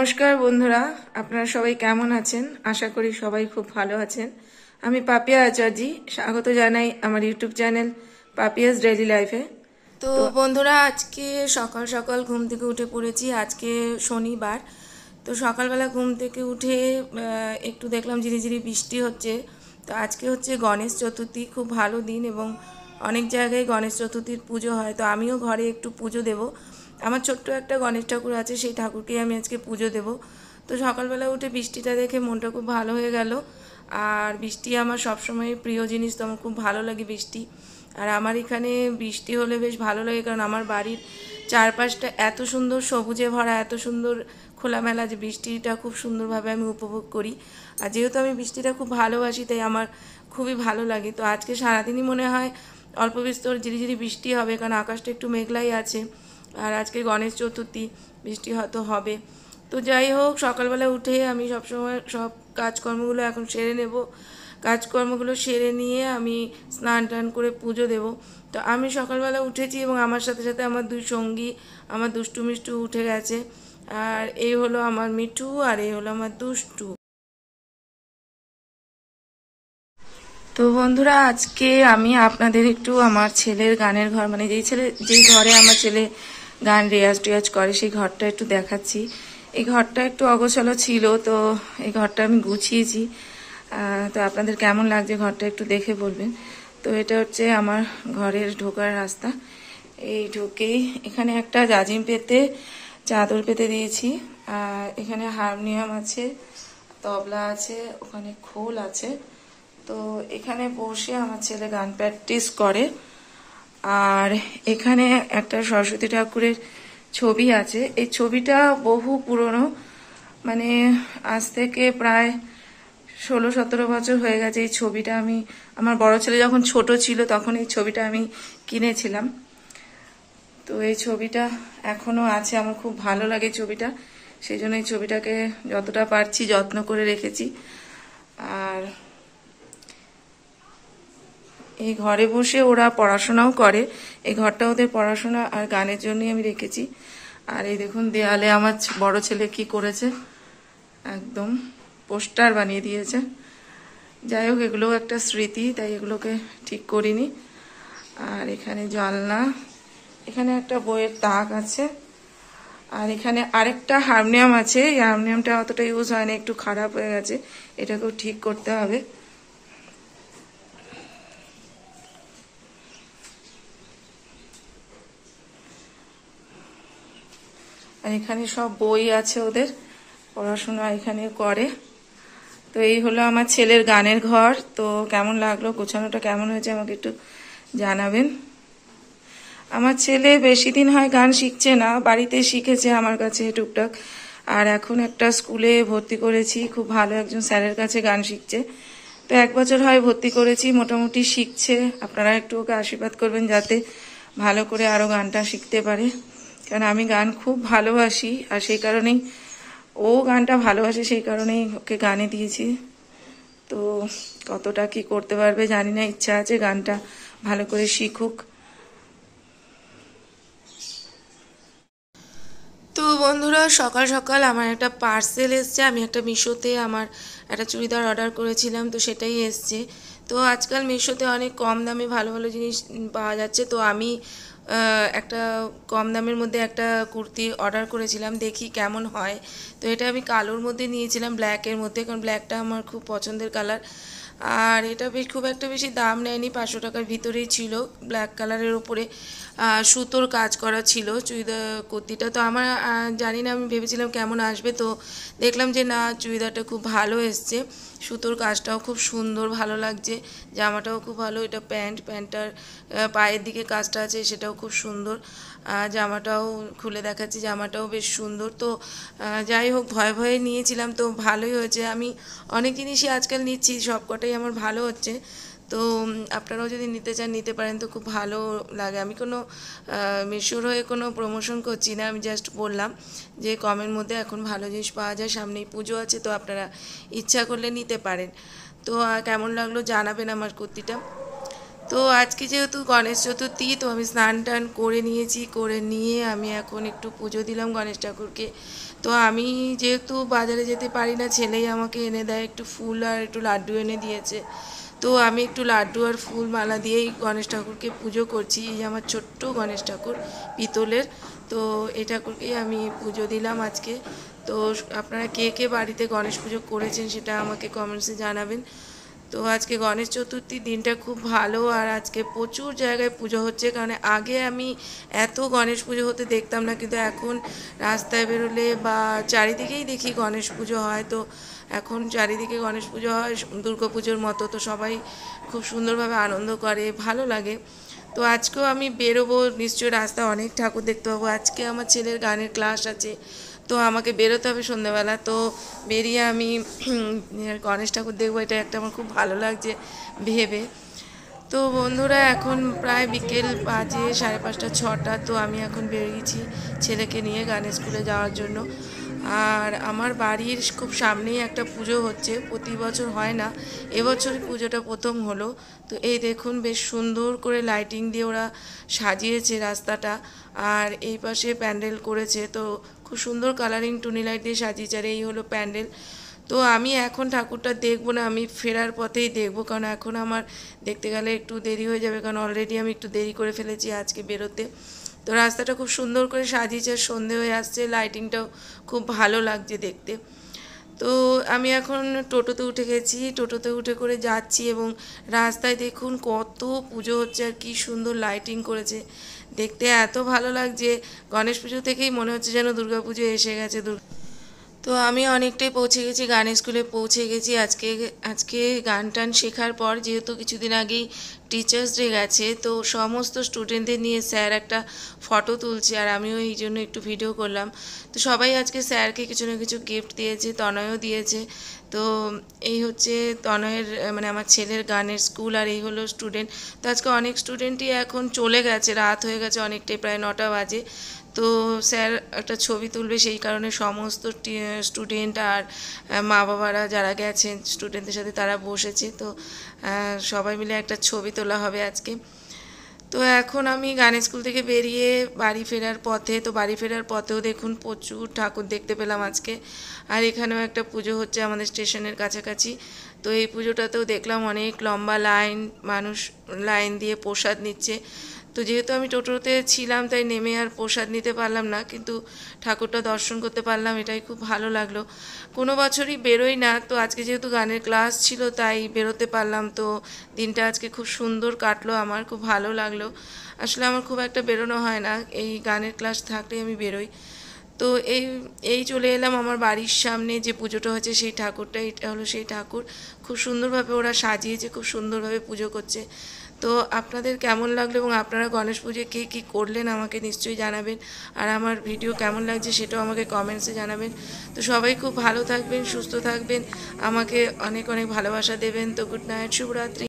নমস্কার বন্ধুরা, আপনারা সবাই কেমন আছেন? আশা করি সবাই খুব ভালো আছেন। আমি পাপিয়া আচার্যি, স্বাগত জানাই আমার ইউটিউব চ্যানেল পাপিয়াস ডেইলি লাইফে। তো বন্ধুরা, আজকে সকাল সকাল ঘুম থেকে উঠে পড়েছি। আজকে শনিবার। তো সকালবেলা ঘুম থেকে উঠে একটু দেখলাম ঝিরিঝিরি বৃষ্টি হচ্ছে। তো আজকে হচ্ছে গণেশ চতুর্থী, খুব ভালো দিন এবং অনেক জায়গায় গণেশ চতুর্থীর পুজো হয়। তো আমিও ঘরে একটু পুজো দেব। আমার ছোট্ট একটা গণেশ ঠাকুর আছে, সেই ঠাকুরকেই আমি আজকে পুজো দেব। তো সকালবেলা উঠে বৃষ্টিটা দেখে মনটা খুব ভালো হয়ে গেল। আর বৃষ্টি আমার সবসময় প্রিয় জিনিস, তো আমার খুব ভালো লাগে বৃষ্টি। আর আমার এখানে বৃষ্টি হলে বেশ ভালো লাগে, কারণ আমার বাড়ির চারপাশটা এত সুন্দর সবুজে ভরা, এত সুন্দর খোলামেলা, যে বৃষ্টিটা খুব সুন্দরভাবে আমি উপভোগ করি। আর যেহেতু আমি বৃষ্টিটা খুব ভালোবাসি, তাই আমার খুবই ভালো লাগে। তো আজকে সারাদিনই মনে হয় অল্প বিস্তর ঝিরিঝিরি বৃষ্টি হবে, কারণ আকাশটা একটু মেঘলাই আছে। আর আজকে গণেশ চতুর্থী, বৃষ্টি হয়তো হবে। তো যাই হোক, সকালবেলা উঠে আমি সবসময় সব কাজকর্মগুলো এখন সেরে নেব। কাজকর্মগুলো সেরে নিয়ে আমি স্নান টান করে পুজো দেব। তো আমি সকালবেলা উঠেছি এবং আমার সাথে সাথে আমার দুই সঙ্গী, আমার দুষ্টু মিষ্টু উঠে গেছে। আর এই হলো আমার মিঠু, আর এই হলো আমার দুষ্টু। তো বন্ধুরা, আজকে আমি আপনাদের একটু আমার ছেলের গানের ঘর, মানে যেই ঘরে আমার ছেলে গান রেয়াজ টেয়াজ করে, সেই ঘরটা একটু দেখাচ্ছি। এই ঘরটা একটু অগোছালো ছিল, তো এই ঘরটা আমি গুছিয়েছি। তো আপনাদের কেমন লাগছে ঘরটা একটু দেখে বলবেন। তো এটা হচ্ছে আমার ঘরের ঢোকার রাস্তা। এই ঢুকেই এখানে একটা জাজিম পেতে, চাদর পেতে দিয়েছি। আর এখানে হারমোনিয়াম আছে, তবলা আছে, ওখানে খোল আছে। তো এখানে বসে আমার ছেলে গান প্র্যাকটিস করে। আর এখানে একটা সরস্বতী ঠাকুরের ছবি আছে। এই ছবিটা বহু পুরনো, মানে আজ থেকে প্রায় 16-17 বছর হয়ে গেছে। এই ছবিটা আমি, আমার বড় ছেলে যখন ছোট ছিল তখন এই ছবিটা আমি কিনেছিলাম। তো এই ছবিটা এখনো আছে, আমার খুব ভালো লাগে ছবিটা, সেই জন্য এই ছবিটাকে যতটা পারছি যত্ন করে রেখেছি। আর এই ঘরে বসে ওরা পড়াশোনাও করে। এই ঘরটা ওদের পড়াশোনা আর গানের জন্যই আমি রেখেছি। আর এই দেখুন দেয়ালে আমার বড় ছেলে কি করেছে, একদম পোস্টার বানিয়ে দিয়েছে। যাই হোক, এগুলোও একটা স্মৃতি, তাই এগুলোকে ঠিক করিনি। আর এখানে জানলা, এখানে একটা বইয়ের তাক আছে। আর এখানে আরেকটা হারমোনিয়াম আছে। এই হারমোনিয়ামটা অতটা ইউজ হয় না, একটু খারাপ হয়ে গেছে, এটাকেও ঠিক করতে হবে। আর এখানে সব বই আছে, ওদের পড়াশোনা এখানে করে। তো এই হলো আমার ছেলের গানের ঘর। তো কেমন লাগলো, গোছানোটা কেমন হয়েছে আমাকে একটু জানাবেন। আমার ছেলে বেশি দিন হয় গান শিখছে না, বাড়িতে শিখেছে আমার কাছে টুকটাক। আর এখন একটা স্কুলে ভর্তি করেছি, খুব ভালো একজন স্যারের কাছে গান শিখছে। তো 1 বছর হয় ভর্তি করেছি, মোটামুটি শিখছে। আপনারা একটু ওকে আশীর্বাদ করবেন যাতে ভালো করে আরো গানটা শিখতে পারে, কারণ আমি গান খুব ভালোবাসি। আর সেই কারণেই ও গানটা ভালোবাসে, সেই কারণেই ওকে গানে দিয়েছি। তো কতটা কি করতে পারবে জানি না, ইচ্ছা আছে গানটা ভালো করে শিখুক। তো বন্ধুরা, সকাল সকাল আমার একটা পার্সেল এসছে। আমি একটা মিশোতে আমার একটা চুড়িদার অর্ডার করেছিলাম, তো সেটাই এসছে। তো আজকাল মিশোতে অনেক কম দামে ভালো ভালো জিনিস পাওয়া যাচ্ছে। তো আমি একটা কম দামের মধ্যে একটা কুর্তি অর্ডার করেছিলাম, দেখি কেমন হয়। তো এটা আমি কালোর মধ্যে নিয়েছিলাম, ব্ল্যাকের মধ্যে, কারণ ব্ল্যাকটা আমার খুব পছন্দের কালার। আর এটা বেশ খুব একটা বেশি দাম নেয়নি, 500 টাকার ভিতরেই ছিল। ব্ল্যাক কালারের ওপরে সুতোর কাজ করা ছিল চুড়িদার কুর্তিটা। তো আমার জানি না, আমি ভেবেছিলাম কেমন আসবে, তো দেখলাম যে না, চুড়িদারটা খুব ভালো এসছে। সুতোর কাজটাও খুব সুন্দর, ভালো লাগছে। জামাটাও খুব ভালো। এটা প্যান্টটার পায়ের দিকে কাজটা আছে, সেটাও খুব সুন্দর। জামাটাও খুলে দেখাচ্ছি, জামাটাও বেশ সুন্দর। তো যাই হোক, ভয়ে ভয়ে নিয়েছিলাম, তো ভালোই হয়েছে। আমি অনেক জিনিসই আজকাল নিচ্ছি, সবকটাই আমার ভালো হচ্ছে। তো আপনারাও যদি নিতে চান নিতে পারেন, তো খুব ভালো লাগে। আমি কোনো মিশোর হয়ে কোনো প্রমোশন করছি না, আমি জাস্ট বললাম যে কমের মধ্যে এখন ভালো জিনিস পাওয়া যায়, সামনেই পুজো আছে, তো আপনারা ইচ্ছা করলে নিতে পারেন। তো কেমন লাগলো জানাবেন আমার কুর্তিটা। তো আজকে যেহেতু গণেশ চতুর্থী, তো আমি স্নান টান করে নিয়েছি, করে নিয়ে আমি এখন একটু পুজো দিলাম গণেশ ঠাকুরকে। তো আমি যেহেতু বাজারে যেতে পারি না, ছেলেই আমাকে এনে দেয়, একটু ফুল আর একটু লাড্ডু এনে দিয়েছে। তো আমি একটু লাড্ডু আর ফুল মালা দিয়েই গণেশ ঠাকুরকে পুজো করছি। এই আমার ছোট্ট গণেশ ঠাকুর পিতলের, তো এই ঠাকুরকেই আমি পুজো দিলাম আজকে। তো আপনারা কে কে বাড়িতে গণেশ পুজো করেছেন সেটা আমাকে কমেন্টসে জানাবেন। তো আজকে গণেশ চতুর্থীর দিনটা খুব ভালো, আর আজকে প্রচুর জায়গায় পুজো হচ্ছে। কারণ আগে আমি এত গণেশ পুজো হতে দেখতাম না, কিন্তু এখন রাস্তায় বেরোলে বা চারিদিকেই দেখি গণেশ পুজো হয়। তো এখন চারিদিকে গণেশ পুজো হয় দুর্গা পুজোর মতো, তো সবাই খুব সুন্দরভাবে আনন্দ করে, ভালো লাগে। তো আজকেও আমি বেরোবো, নিশ্চয়ই রাস্তায় অনেক ঠাকুর দেখতে পাবো। আজকে আমার ছেলের গানের ক্লাস আছে, তো আমাকে বেরোতে হবে সন্ধ্যাবেলা। তো বেরিয়ে আমি গণেশ ঠাকুর দেখবো, এটা একটা আমার খুব ভালো লাগছে ভেবে। তো বন্ধুরা, এখন প্রায় বিকেল বাজে 5:30 6টা। তো আমি এখন বেরিয়েছি ছেলেকে নিয়ে গানের স্কুলে যাওয়ার জন্য। আর আমার বাড়ির খুব সামনেই একটা পুজো হচ্ছে, প্রতি বছর হয় না, এবছর পুজোটা প্রথম হলো। তো এই দেখুন, বেশ সুন্দর করে লাইটিং দিয়ে ওরা সাজিয়েছে রাস্তাটা, আর এই পাশে প্যান্ডেল করেছে। তো খুব সুন্দর কালারিং টুনি লাইট দিয়ে সাজিয়েছে, আর এই হলো প্যান্ডেল। তো আমি এখন ঠাকুরটা দেখবো না, আমি ফেরার পথেই দেখবো, কারণ এখন আমার দেখতে গেলে একটু দেরি হয়ে যাবে, কারণ অলরেডি আমি একটু দেরি করে ফেলেছি আজকে বেরোতে। তো রাস্তাটা খুব সুন্দর করে সাজিয়েছে, সন্ধে হয়ে আসছে, লাইটিংটাও খুব ভালো লাগছে দেখতে। তো আমি এখন টোটোতে উঠে গেছি, টোটোতে উঠে করে যাচ্ছি, এবং রাস্তায় দেখুন কত পুজো হচ্ছে, আর কি সুন্দর লাইটিং করেছে, দেখতে এত ভালো লাগছে। গণেশ পুজো থেকেই মনে হচ্ছে যেন দুর্গা পুজো এসে গেছে। তো আমি অনেকটাই পৌঁছে গেছি, গান স্কুলে পৌঁছে গেছি। আজকে আজকে গান টান শেখার পর, যেহেতু কিছুদিন আগেই টিচার্স ডে গেছে, তো সমস্ত স্টুডেন্টদের নিয়ে স্যার একটা ফটো তুলছে, আর আমিও এই জন্য একটু ভিডিও করলাম। তো সবাই আজকে স্যারকে কিছু না কিছু গিফট দিয়েছে, তনয়ও দিয়েছে। তো এই হচ্ছে তনয়ের মানে আমার ছেলের গানের স্কুল, আর এই হলো স্টুডেন্ট। তো আজকে অনেক স্টুডেন্টই এখন চলে গেছে, রাত হয়ে গেছে অনেকটাই, প্রায় 9টা বাজে। তো স্যার একটা ছবি তুলবে, সেই কারণে সমস্ত স্টুডেন্ট আর মা বাবারা যারা গেছেন স্টুডেন্টদের সাথে তারা বসেছে। তো সবাই মিলে একটা ছবি তোলা হবে আজকে। তো এখন আমি গান স্কুল থেকে বেরিয়ে বাড়ি ফেরার পথে, তো বাড়ি ফেরার পথেও দেখুন প্রচুর ঠাকুর দেখতে পেলাম আজকে। আর এখানেও একটা পুজো হচ্ছে আমাদের স্টেশনের কাছাকাছি। তো এই পুজোটাতেও দেখলাম অনেক লম্বা লাইন, মানুষ লাইন দিয়ে প্রসাদ নিচ্ছে। তো যেহেতু আমি টোটোতে ছিলাম, তাই নেমে আর প্রসাদ নিতে পারলাম না, কিন্তু ঠাকুরটা দর্শন করতে পারলাম, এটাই খুব ভালো লাগলো। কোনো বছরই বেরোই না, তো আজকে যেহেতু গানের ক্লাস ছিল তাই বেরোতে পারলাম। তো দিনটা আজকে খুব সুন্দর কাটলো, আমার খুব ভালো লাগলো। আসলে আমার খুব একটা বেরোনো হয় না, এই গানের ক্লাস থাকলেই আমি বেরোই। তো এই এই চলে এলাম আমার বাড়ির সামনে যে পুজোটা হচ্ছে সেই ঠাকুরটা, এটা হলো সেই ঠাকুর। খুব সুন্দরভাবে ওরা সাজিয়েছে, খুব সুন্দরভাবে পুজো করছে। তো আপনাদের কেমন লাগলো, এবং আপনারা গণেশ পুজোয় কে কী করলেন আমাকে নিশ্চয়ই জানাবেন, আর আমার ভিডিও কেমন লাগছে সেটাও আমাকে কমেন্টসে জানাবেন। তো সবাই খুব ভালো থাকবেন, সুস্থ থাকবেন, আমাকে অনেক অনেক ভালোবাসা দেবেন। তো গুড নাইট, শুভরাত্রি।